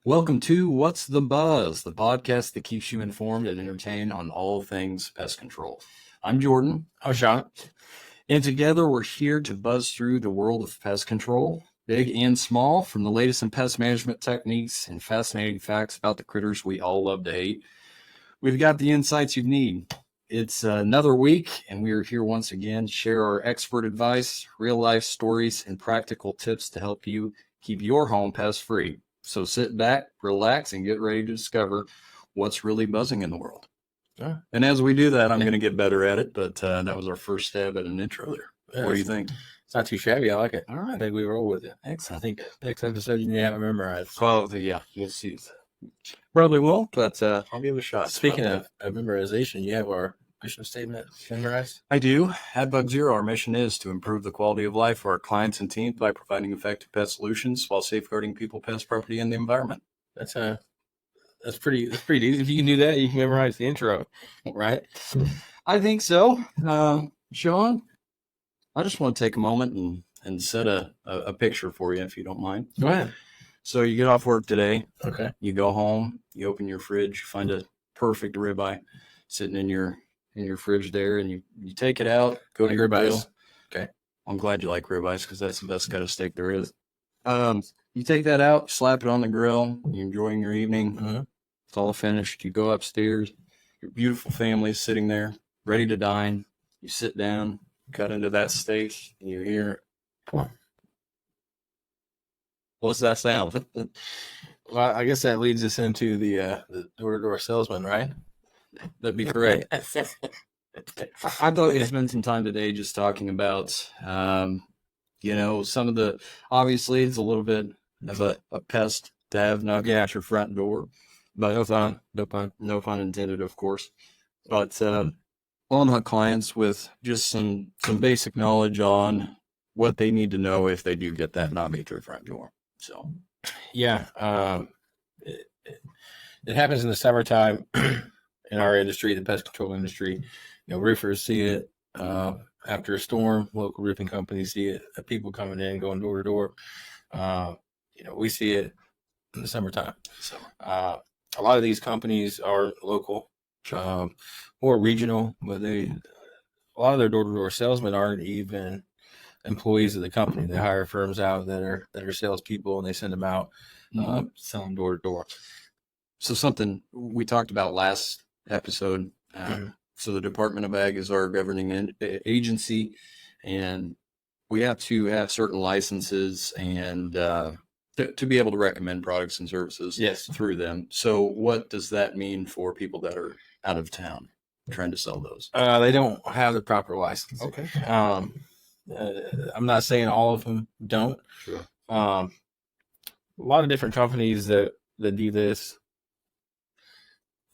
Welcome to What's the Buzz, the podcast that keeps you informed and entertained on all things pest control. I'm Jordan. I'm Shawn. And together we're here to buzz through the world of pest control, big and small, from the latest in pest management techniques and fascinating facts about the critters we all love to hate. We've got the insights you need. It's another week, and we are here once again to share our expert advice, real-life stories, and practical tips to help you keep your home pest-free. So sit back, relax, and get ready to discover what's really buzzing in the world. Yeah. And as we do that, I'm going to get better at it, but that was our first stab at an intro there. Yeah, What do you think? It's not too shabby. I like it. All right. I think we roll with it. Excellent. I think next episode you have it memorized. Well, yeah, you'll see. Probably will, but I'll give it a shot. Speaking of memorization, you have our mission statement memorized? I do. At Bug Zero, our mission is to improve the quality of life for our clients and teams by providing effective pest solutions while safeguarding people, pest, property, and the environment. That's pretty easy. If you can do that, you can memorize the intro, right? I think so. Shawn, I just want to take a moment and set a picture for you, if you don't mind. Go ahead. So you get off work today. Okay. You go home. You open your fridge. You find a perfect ribeye sitting in your fridge there, and you take it out. Go to your grill. Okay. I'm glad you like ribeyes because that's the best kind of steak there is. You take that out, slap it on the grill. You're enjoying your evening. Mm-hmm. It's all finished. You go upstairs. Your beautiful family is sitting there, ready to dine. You sit down, cut into that steak, and you hear, what's that sound? Well, I guess that leads us into the door-to-door salesman, right? That'd be correct. I thought we'd spend some time today just talking about, some of the, obviously it's a little bit of a pest to have knocking at your front door, but no pun intended, of course. But I'll hunt clients with just some basic knowledge on what they need to know if they do get that knocking at their front door. So, yeah, it happens in the summertime. In our industry, the pest control industry, roofers see it after a storm. Local roofing companies see it. People coming in, going door to door. We see it in the summertime. So a lot of these companies are local, or regional, but a lot of their door to door salesmen aren't even employees of the company. They hire firms out that are salespeople, and they send them out selling door to door. So something we talked about last episode. So the Department of Ag is our governing agency, and we have to have certain licenses and to be able to recommend products and services through them. So what does that mean for people that are out of town trying to sell those? They don't have the proper license. Okay. I'm not saying all of them don't. Sure. A lot of different companies that do this.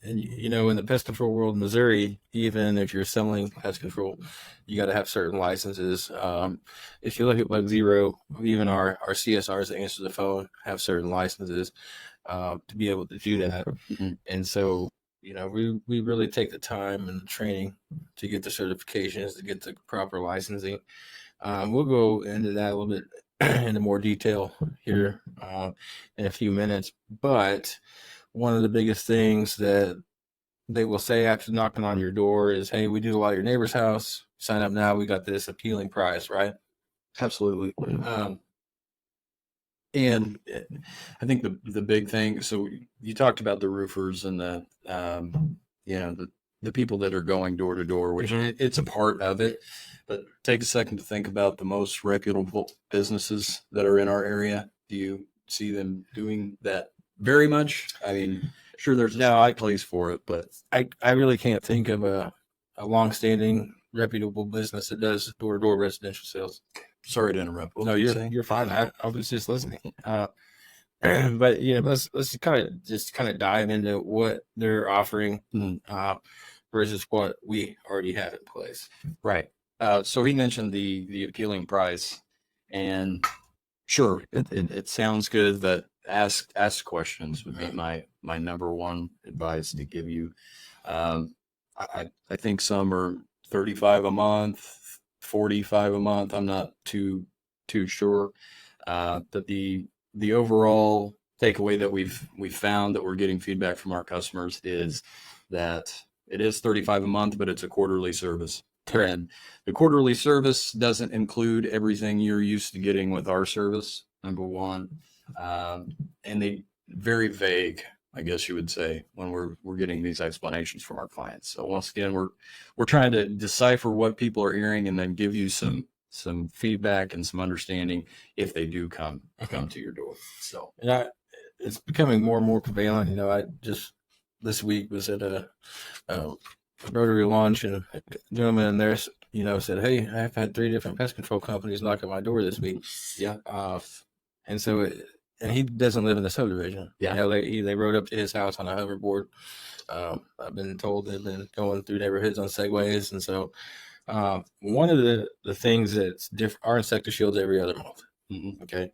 And, in the pest control world in Missouri, even if you're selling pest control, you got to have certain licenses. If you look at Bug Zero, even our CSRs that answer the phone have certain licenses to be able to do that. Mm-hmm. And so, we really take the time and the training to get the certifications, to get the proper licensing. We'll go into that a little bit into more detail here in a few minutes. But one of the biggest things that they will say after knocking on your door is, hey, we do a lot of your neighbor's house. Sign up now. We got this appealing price, right? Absolutely. And I think the big thing, so you talked about the roofers and the people that are going door to door, which it's a part of it, but take a second to think about the most reputable businesses that are in our area. Do you see them doing that very much? I mean, sure, there's a place for it, but I really can't think of a long-standing reputable business that does door-to-door residential sales. Sorry to interrupt. No, you're fine. I was just listening. But let's kind of dive into what they're offering versus what we already have in place. Right. So he mentioned the appealing price, and sure, it sounds good that ask questions would be my number one advice to give you. I think some are $35 a month, $45 a month. I'm not too sure. But the overall takeaway that we've found that we're getting feedback from our customers is that it is $35 a month, but it's a quarterly service. Correct. And the quarterly service doesn't include everything you're used to getting with our service, number one. And they very vague, I guess you would say, when we're getting these explanations from our clients. So once again, we're trying to decipher what people are hearing and then give you some feedback and some understanding if they do come to your door. So And it's becoming more and more prevalent. You know, I just this week was at a Rotary launch, and a gentleman in there, you know, said, "Hey, I've had 3 different pest control companies knock at my door this week." yeah, And so, and he doesn't live in the subdivision. Yeah. You know, they rode up to his house on a hoverboard. I've been told they've been going through neighborhoods on segways, and so one of the things that's different, our insecticides every other month. Mhm. Okay.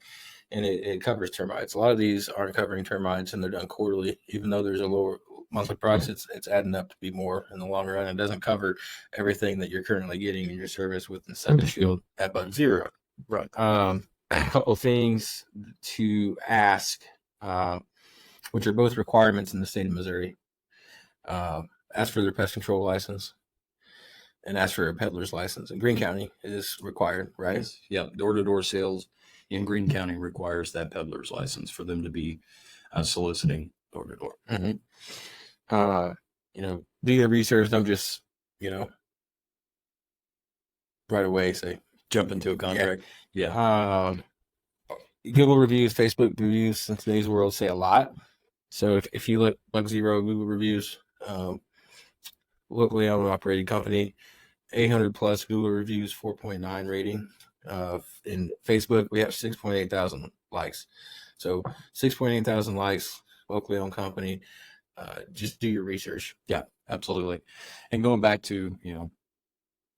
And it covers termites. A lot of these aren't covering termites, and they're done quarterly. Even though there's a lower monthly price, it's adding up to be more in the long run. It doesn't cover everything that you're currently getting in your service with insecticide at Bug Zero. Right. A couple things to ask, which are both requirements in the state of Missouri. Ask for their pest control license and ask for a peddler's license. In Greene County, it is required, right? Yes. Yeah. Door-to-door sales in Greene County requires that peddler's license for them to be soliciting door-to-door. Mm-hmm. You know, do your research. Don't just, you know, right away say, Jump into a contract. yeah. Google reviews, Facebook reviews in today's world say a lot. So if you look Bug Zero Google reviews, locally owned and operated company, 800 plus Google reviews, 4.9 rating. In Facebook, we have 6.8 thousand likes. So 6.8 thousand likes, locally owned company. Just do your research. Yeah, absolutely. And going back to, you know,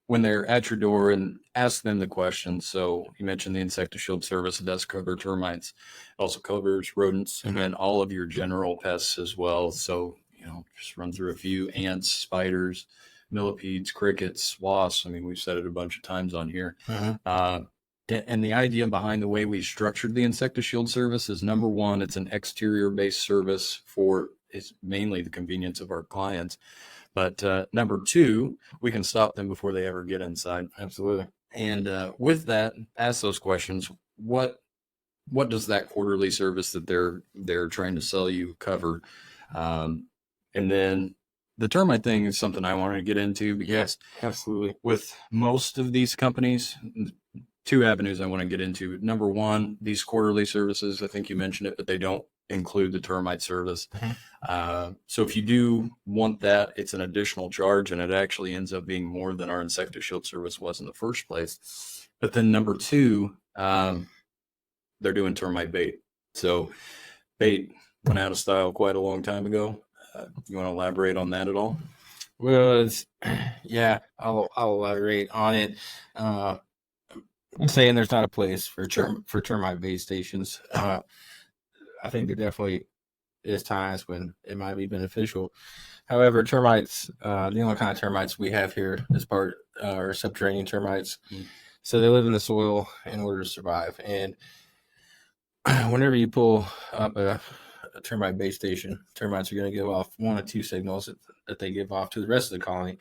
when they're at your door, and ask them the questions. So you mentioned the insecticide service. It does cover termites. It also covers rodents and then all of your general pests as well. So, you know, just run through a few: ants, spiders, millipedes, crickets, wasps. I mean, we've said it a bunch of times on here. And the idea behind the way we structured the insecticide service is, number one, it's an exterior based service for it's mainly the convenience of our clients. But number two, we can stop them before they ever get inside. Absolutely. And with that, ask those questions. What does that quarterly service that they're trying to sell you cover? And then the termite thing is something I wanted to get into, because Yes, absolutely. with most of these companies, 2 avenues I want to get into. Number one, these quarterly services, I think you mentioned it, but they don't include the termite service. So if you do want that, it's an additional charge, and it actually ends up being more than our insecticide service was in the first place. But then number two, they're doing termite bait. So bait went out of style quite a long time ago. You want to elaborate on that at all? Well, yeah, I'll elaborate on it. I'm saying there's not a place for termite base stations. I think there definitely is times when it might be beneficial. However, termites, the only kind of termites we have here is are subterranean termites. So they live in the soil in order to survive. And whenever you pull up a termite base station, termites are going to give off 1 of 2 signals that they give off to the rest of the colony.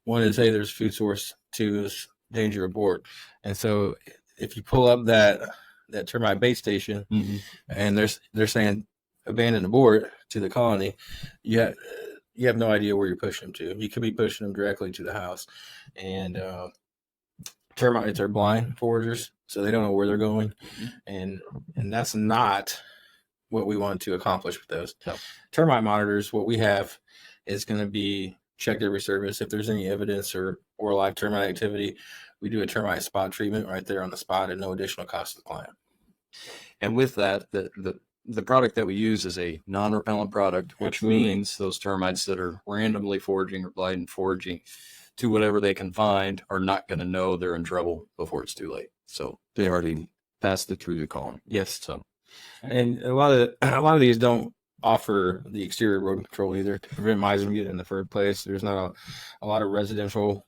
One is, hey, there's food source. 2 is danger abort. And so if you pull up that termite base station and they're saying abandon abort to the colony, you have no idea where you're pushing them to. You could be pushing them directly to the house. And termites are blind foragers, so they don't know where they're going. And that's not what we want to accomplish with those. No. Termite monitors, what we have is going to be checked every service. If there's any evidence or live termite activity, we do a termite spot treatment right there on the spot at no additional cost to the client. And with that, the product that we use is a non-repellent product, which means those termites that are randomly foraging or blind foraging to whatever they can find are not going to know they're in trouble before it's too late. So they already passed it through the colony. Yes. So, and a lot of these don't offer the exterior rodent control either to prevent mice from getting in the first place. There's not a lot of residential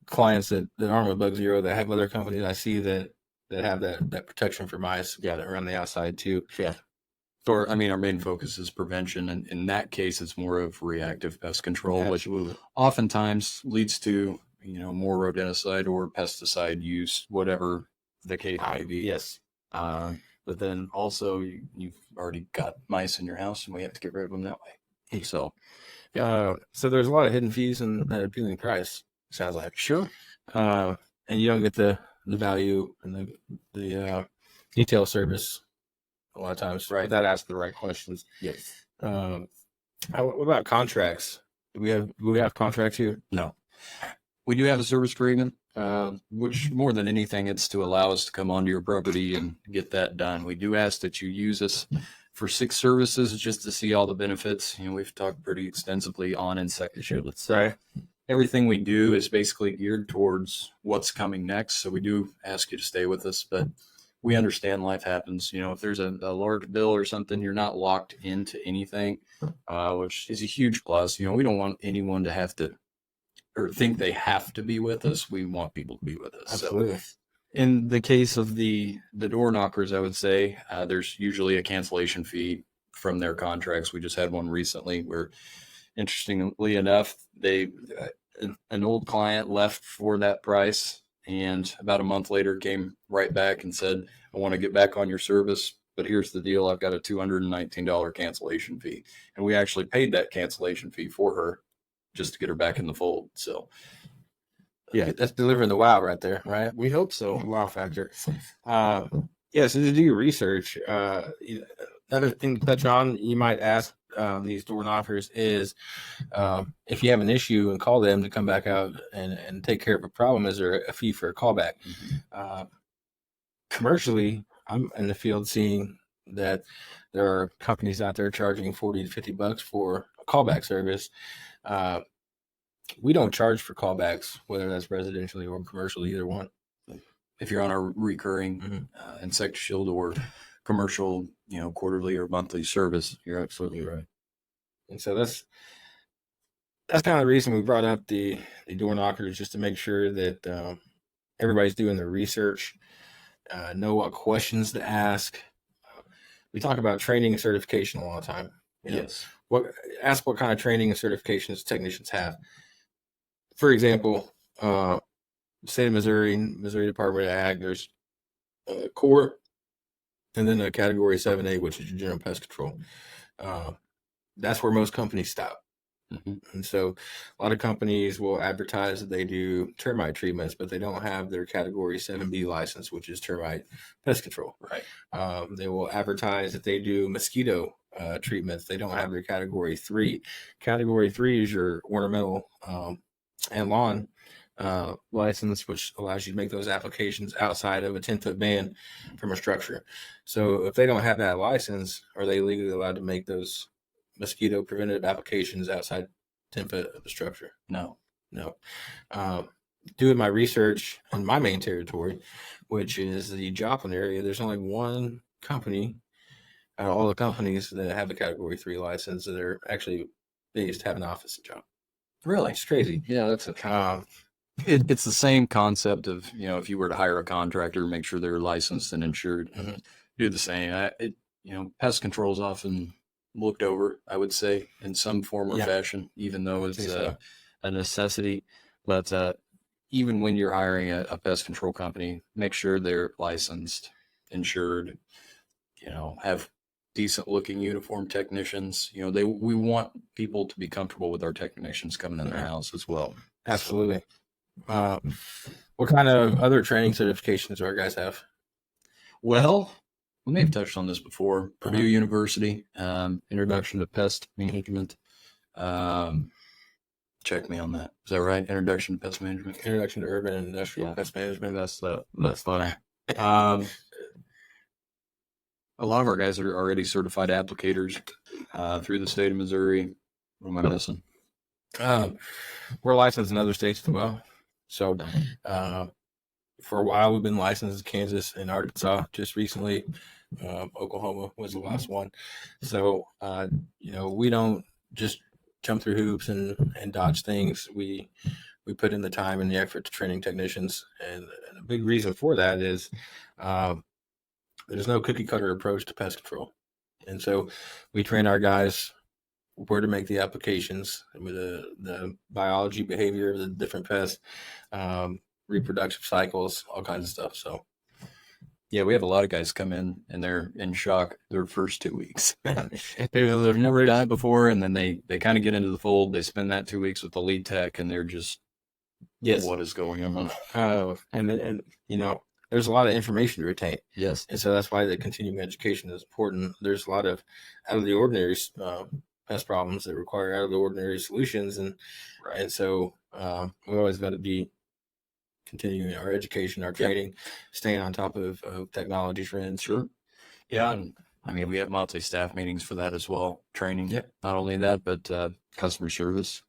clients that aren't with Bug Zero that have other companies. I see that that have that protection for mice around the outside too. Yeah. Or, I mean, our main focus is prevention, and in that case, it's more of reactive pest control, which oftentimes leads to, more rodenticide or pesticide use, whatever the case may be. Yes. But then also, you've already got mice in your house, and we have to get rid of them that way. So there's a lot of hidden fees and appealing price. Sounds like sure. And you don't get the value and the detail service a lot of times, Right. without asking the right questions. Yes. What about contracts? Do we have contracts here? No. We do have a service agreement, which more than anything, it's to allow us to come onto your property and get that done. We do ask that you use us for 6 services just to see all the benefits. We've talked pretty extensively on insecticides. Right. Everything we do is basically geared towards what's coming next. So we do ask you to stay with us, but we understand life happens. If there's a large bill or something, you're not locked into anything, which is a huge plus. We don't want anyone to have to or think they have to be with us. We want people to be with us. Absolutely. So in the case of the door knockers, I would say there's usually a cancellation fee from their contracts. We just had one recently where, interestingly enough, an old client left for that price, and about a month later came right back and said, I want to get back on your service, but here's the deal. I've got a $219 cancellation fee. And we actually paid that cancellation fee for her just to get her back in the fold. So yeah, that's delivering the wow right there, right? We hope so. Wow factor. So to do your research, another thing to touch on, you might ask these door knockers is if you have an issue and call them to come back out and take care of a problem, is there a fee for a callback? Commercially, I'm in the field seeing that there are companies out there charging $40 to $50 for a callback service. We don't charge for callbacks, whether that's residentially or commercial, either one. If you're on a recurring insecticide or commercial, quarterly or monthly service, you're absolutely right. And so that's kind of the reason we brought up the door knockers, just to make sure that everybody's doing their research, know what questions to ask. We talk about training and certification all the time. Yes. Ask what kind of training and certifications technicians have. For example, state of Missouri Department of Ag, there's core, and then a category 7A, which is your general pest control. That's where most companies stop. Mm-hmm. And so a lot of companies will advertise that they do termite treatments, but they don't have their category 7B license, which is termite pest control. Right. They will advertise that they do mosquito treatments. They don't have their category 3. Category 3 is your ornamental and lawn license, which allows you to make those applications outside of a 10-foot band from a structure. So if they don't have that license, are they legally allowed to make those mosquito preventative applications outside 10 foot of the structure? No. Doing my research in my main territory, which is the Joplin area, there's only one company out of all the companies that have a category 3 license that are actually based, have an office in Joplin. Really? It's crazy. Yeah, that's it's the same concept of, if you were to hire a contractor, make sure they're licensed and insured. Mm-hmm. Do the same. Pest control is often looked over, I would say, in some form or fashion, even though it's a necessity. But even when you're hiring a pest control company, make sure they're licensed, insured, have decent looking uniform technicians. We want people to be comfortable with our technicians coming in their house as well. Absolutely. What kind of other training certifications do our guys have? Well, we may have touched on this before. Purdue University, Introduction to Pest Management. Check me on that. Is that right? Introduction to Pest Management. Introduction to Urban and Industrial Pest Management. That's funny. A lot of our guys are already certified applicators through the state of Missouri. What am I missing? We're licensed in other states as well. So for a while, we've been licensed in Kansas and Arkansas. Just recently, Oklahoma was the last one. So, we don't just jump through hoops and dodge things. We we put in the time and the effort to training technicians, and a big reason for that is there's no cookie cutter approach to pest control, and so we train our guys where to make the applications with the biology, behavior of the different pests, reproductive cycles, all kinds of stuff. So Yeah, we have a lot of guys come in and they're in shock their first 2 weeks. They've never died before, and then they kind of get into the fold. They spend that 2 weeks with the lead tech, and they're just, yes, what is going on? and you know, there's a lot of information to retain. Yes. And so that's why the continuing education is important. There's a lot of out of the ordinary pest problems that require out of the ordinary solutions, and so we always got to be continuing our education, our training, staying on top of technology trends. Sure. Yeah. And I mean, we have monthly staff meetings for that as well. Training. Yeah. Not only that, but customer service.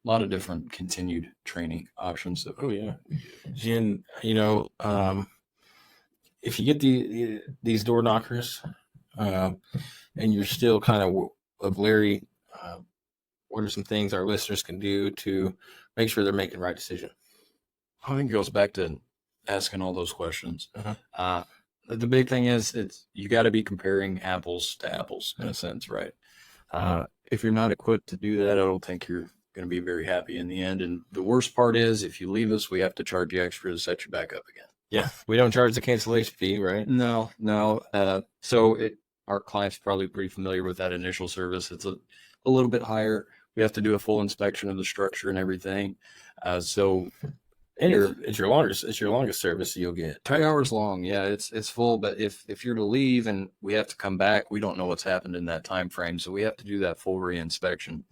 A lot of different continued training options. Oh yeah. And you know, if you get these door knockers, and you're still kind of leery, what are some things our listeners can do to make sure they're making the right decision? I think it goes back to asking all those questions. The big thing is you got to be comparing apples to apples in a sense, right? If you're not equipped to do that, I don't think you're going to be very happy in the end. And the worst part is if you leave us, we have to charge you extra to set you back up again. Yeah, we don't charge the cancellation fee, right? No. So our client's probably pretty familiar with that initial service. It's a little bit higher. We have to do a full inspection of the structure and everything. And it's your longest service you'll get. 3 hours long. Yeah, it's full. But if you're to leave and we have to come back, we don't know what's happened in that time frame. So we have to do that full reinspection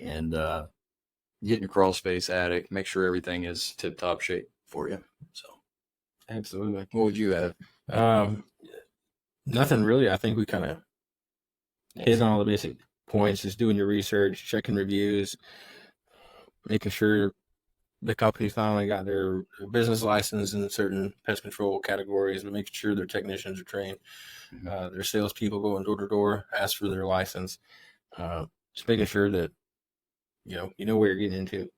and get in your crawl space, attic, make sure everything is tip top shape for you. So absolutely. What would you have? Nothing really. I think we kind of hit on all the basic points. Just doing your research, checking reviews, making sure the company finally got their business license in certain pest control categories, but making sure their technicians are trained, their salespeople going door to door, ask for their license, just making sure that you know where you're getting into.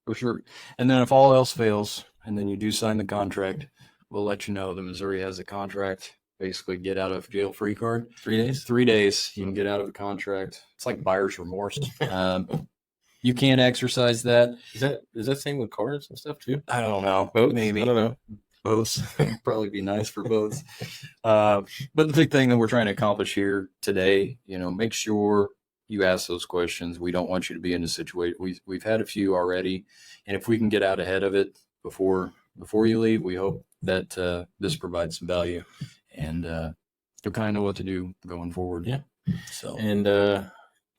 For sure. And then if all else fails, and then you do sign the contract, we'll let you know the Missouri has a contract. Basically, get out of jail free card. 3 days. 3 days, you can get out of a contract. It's like buyer's remorse. You can't exercise that. Is that same with cars and stuff too? I don't know. Both? Maybe. I don't know. Both. Probably be nice for both. But the big thing that we're trying to accomplish here today, make sure you ask those questions. We don't want you to be in a situation. We've had a few already, and if we can get out ahead of it before you leave, we hope that this provides some value, and you'll kind of know what to do going forward. Yeah. So and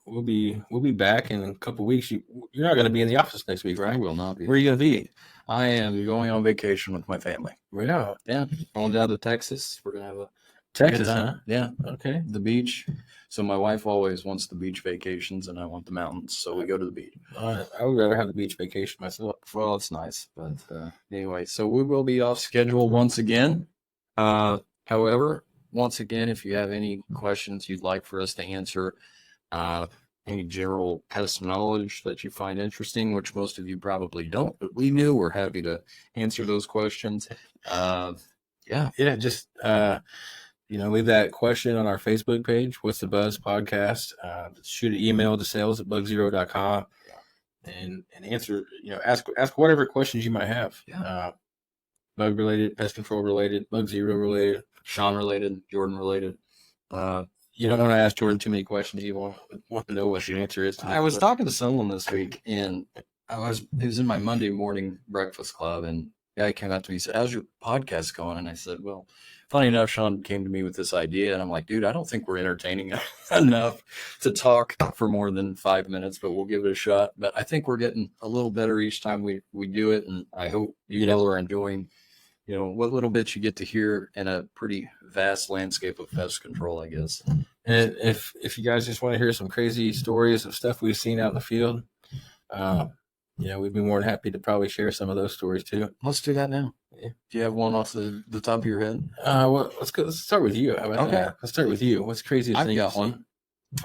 we'll be back in a couple of weeks. You're not going to be in the office next week, right? I will not be. Where are you going to be? I am going on vacation with my family. Yeah. Yeah. Going down to Texas. We're going to have a Texas, huh? Yeah. Okay. The beach. So my wife always wants the beach vacations, and I want the mountains. So we go to the beach. I would rather have the beach vacation myself. Well, it's nice. But anyway, so we will be off schedule once again. However, once again, if you have any questions you'd like for us to answer, any general pest knowledge that you find interesting, which most of you probably don't, but we do, we're happy to answer those questions. Just leave that question on our Facebook page, What's the Buzz Podcast. Shoot an email to sales@bugzero.com and answer, ask whatever questions you might have. Bug related, pest control related, Bug Zero related, Shawn related, Jordan related. You don't want to ask Jordan too many questions. You want to know what the answer is. I was talking to someone this week, and it was in my Monday morning breakfast club, and the guy came up to me and said, "How's your podcast going?" And I said, "Well, funny enough, Shawn came to me with this idea," and I'm like, "Dude, I don't think we're entertaining enough to talk for more than 5 minutes, but we'll give it a shot." But I think we're getting a little better each time we do it, and I hope you are enjoying what little bit you get to hear in a pretty vast landscape of pest control, I guess. And if you guys just want to hear some crazy stories of stuff we've seen out in the field, we'd be more than happy to probably share some of those stories too. Let's do that now. Yeah. Do you have one off the top of your head? Well, let's start with you. How about Okay. that? Let's start with you. What's the craziest I've thing got you've seen? one.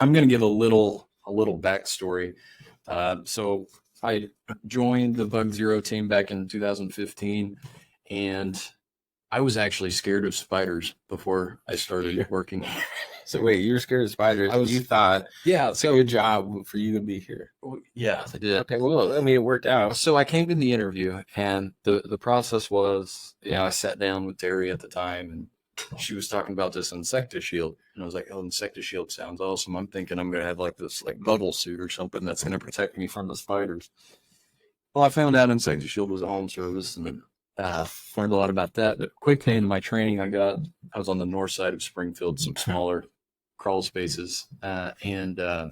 I'm going to give a little backstory. So I joined the Bug Zero team back in 2015, and I was actually scared of spiders before I started working. So wait, you were scared of spiders. You thought, Yeah, it's a good job for you to be here. yeah, I did. Okay, well, I mean, it worked out. So I came to the interview, and the process was, I sat down with Terry at the time, and she was talking about this insectishield, and I was like, "Oh, insectishield sounds awesome." I'm thinking I'm gonna have like this like bubble suit or something that's gonna protect me from the spiders. Well, I found out insectishield was a home service, and learned a lot about that. But quick thing in my training, I was on the north side of Springfield, some smaller crawl spaces, and I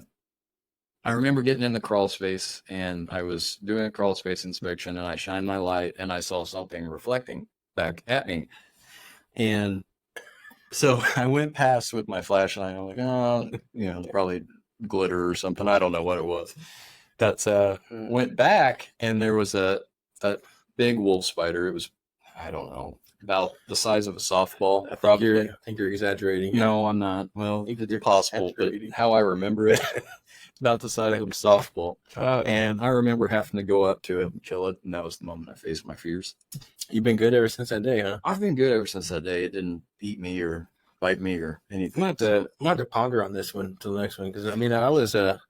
remember getting in the crawl space, and I was doing a crawl space inspection, and I shined my light, and I saw something reflecting back at me. And so I went past with my flashlight. I'm like, oh, probably glitter or something. I don't know what it was. Went back, and there was a big wolf spider. It was, I don't know, about the size of a softball. I think you're exaggerating. No, I'm not. Well, it's possible, but how I remember it, about the size of a softball. And I remember having to go up to it and kill it, and that was the moment I faced my fears. You've been good ever since that day, huh? I've been good ever since that day. It didn't eat me or bite me or anything. I'm going to have to ponder on this one till the next one, because, I mean, I was a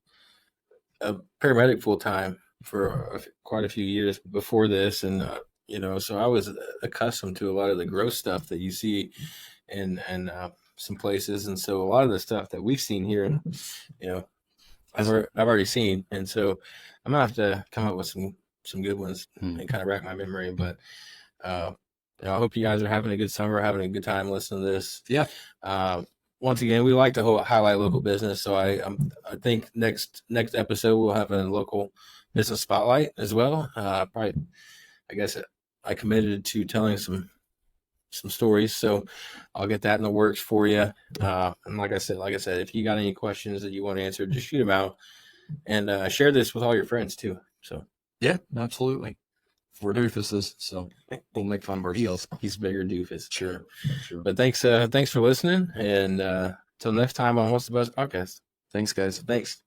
paramedic full-time for quite a few years before this, and so I was accustomed to a lot of the gross stuff that you see in some places, and so a lot of the stuff that we've seen here, I've already seen, and so I'm gonna have to come up with some good ones and kind of rack my memory. But I hope you guys are having a good summer, having a good time listening to this. Yeah. Once again, we like to highlight local business, so I think next episode we'll have a local business spotlight as well. Probably, I guess I committed to telling some stories, so I'll get that in the works for you. And like I said, if you got any questions that you want answered, just shoot them out, and share this with all your friends too. So yeah, absolutely. We're doofuses, so we'll make fun of ourselves. He's bigger doofus. Sure. But thanks for listening, and till next time on What's the Buzz podcast. Thanks, guys. Thanks.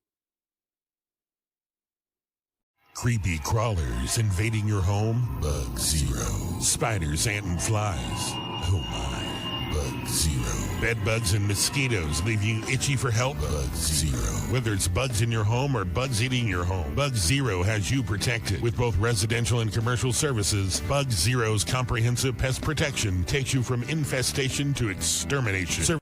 Creepy crawlers invading your home? Bug Zero. Spiders, ants, and flies? Oh my. Bug Zero. Bed bugs and mosquitoes leave you itchy for help? Bug Zero. Whether it's bugs in your home or bugs eating your home, Bug Zero has you protected. With both residential and commercial services, Bug Zero's comprehensive pest protection takes you from infestation to extermination.